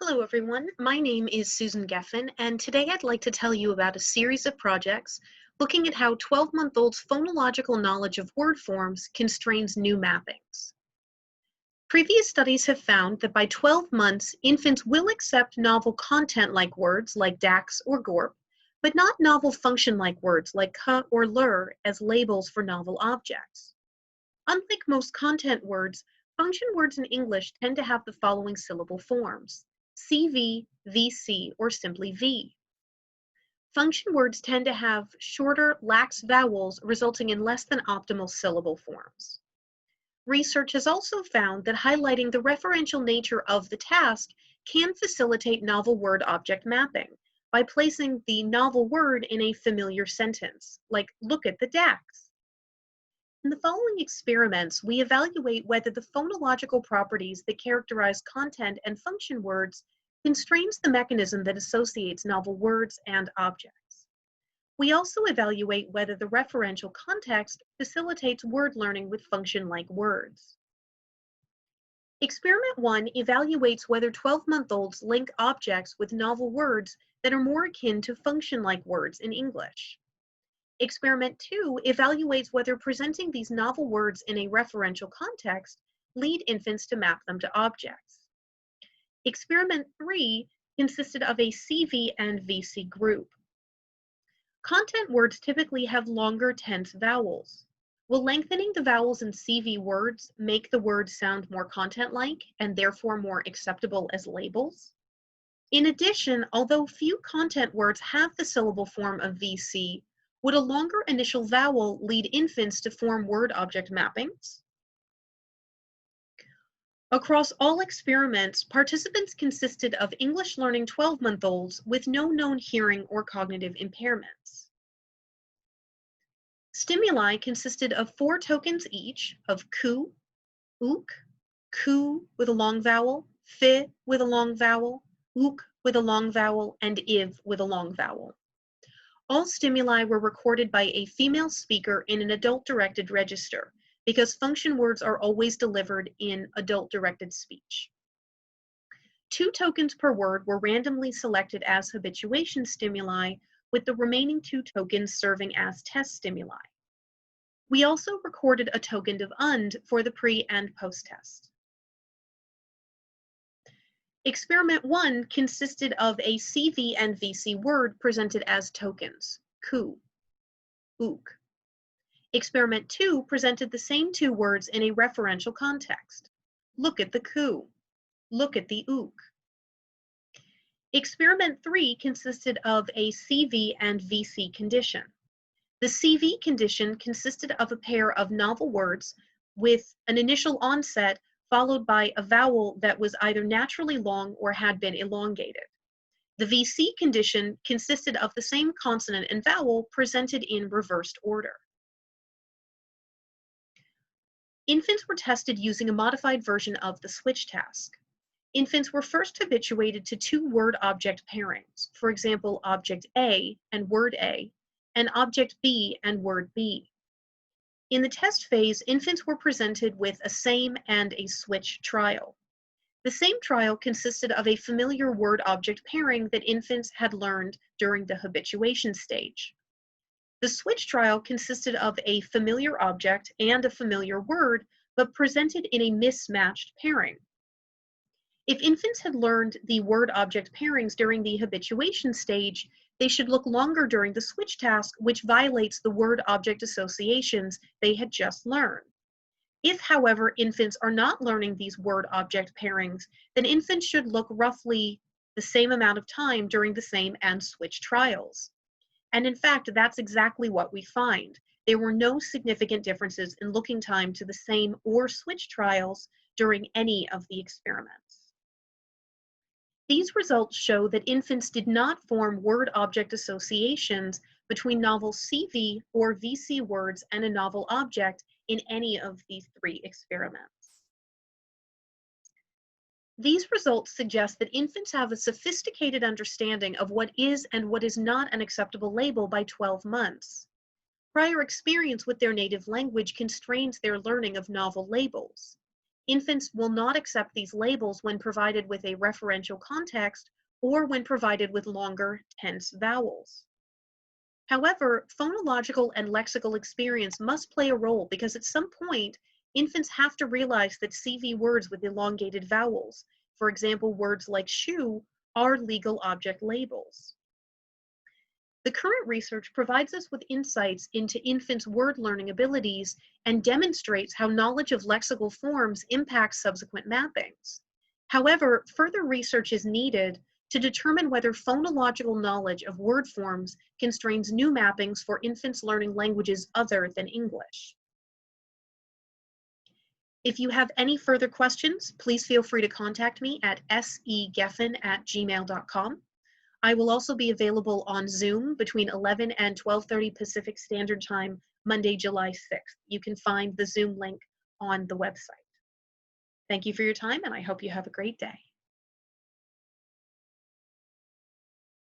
Hello everyone, my name is Susan Geffen, and today I'd like to tell you about a series of projects looking at how 12-month-olds' phonological knowledge of word forms constrains new mappings. Previous studies have found that by 12 months, infants will accept novel content-like words like dax or gorp, but not novel function-like words like ka or lur as labels for novel objects. Unlike most content words, function words in English tend to have the following syllable forms: CV, VC, or simply V. Function words tend to have shorter, lax vowels, resulting in less than optimal syllable forms. Research has also found that highlighting the referential nature of the task can facilitate novel word-object mapping by placing the novel word in a familiar sentence, like "look at the dax." In the following experiments, we evaluate whether the phonological properties that characterize content and function words constrains the mechanism that associates novel words and objects. We also evaluate whether the referential context facilitates word learning with function-like words. Experiment 1 evaluates whether 12-month-olds link objects with novel words that are more akin to function-like words in English. Experiment 2 evaluates whether presenting these novel words in a referential context lead infants to map them to objects. Experiment 3 consisted of a CV and VC group. Content words typically have longer tense vowels. Will lengthening the vowels in CV words make the words sound more content-like and therefore more acceptable as labels? In addition, although few content words have the syllable form of VC, would a longer initial vowel lead infants to form word-object mappings? Across all experiments, participants consisted of English learning 12-month-olds with no known hearing or cognitive impairments. Stimuli consisted of 4 tokens each of ku, ook, ku with a long vowel, fi with a long vowel, ook with a long vowel, and iv with a long vowel. All stimuli were recorded by a female speaker in an adult-directed register, because function words are always delivered in adult-directed speech. 2 tokens per word were randomly selected as habituation stimuli, with the remaining 2 tokens serving as test stimuli. We also recorded a token of und for the pre- and post-test. Experiment 1 consisted of a CV and VC word presented as tokens, ku, ook. Experiment 2 presented the same 2 words in a referential context. Look at the ku, look at the ook. Experiment 3 consisted of a CV and VC condition. The CV condition consisted of a pair of novel words with an initial onset followed by a vowel that was either naturally long or had been elongated. The VC condition consisted of the same consonant and vowel presented in reversed order. Infants were tested using a modified version of the switch task. Infants were first habituated to 2 word-object pairings, for example, object A and word A, and object B and word B. In the test phase, infants were presented with a same and a switch trial. The same trial consisted of a familiar word-object pairing that infants had learned during the habituation stage. The switch trial consisted of a familiar object and a familiar word, but presented in a mismatched pairing. If infants had learned the word-object pairings during the habituation stage, they should look longer during the switch task, which violates the word-object associations they had just learned. If, however, infants are not learning these word-object pairings, then infants should look roughly the same amount of time during the same and switch trials. And in fact, that's exactly what we find. There were no significant differences in looking time to the same or switch trials during any of the experiments. These results show that infants did not form word-object associations between novel CV or VC words and a novel object in any of these 3 experiments. These results suggest that infants have a sophisticated understanding of what is and what is not an acceptable label by 12 months. Prior experience with their native language constrains their learning of novel labels. Infants will not accept these labels when provided with a referential context or when provided with longer, tense vowels. However, phonological and lexical experience must play a role because at some point, infants have to realize that CV words with elongated vowels, for example, words like shoe, are legal object labels. The current research provides us with insights into infants' word learning abilities and demonstrates how knowledge of lexical forms impacts subsequent mappings. However, further research is needed to determine whether phonological knowledge of word forms constrains new mappings for infants learning languages other than English. If you have any further questions, please feel free to contact me at segeffen@gmail.com. I will also be available on Zoom between 11 and 12:30 Pacific Standard Time, Monday, July 6th. You can find the Zoom link on the website. Thank you for your time, and I hope you have a great day.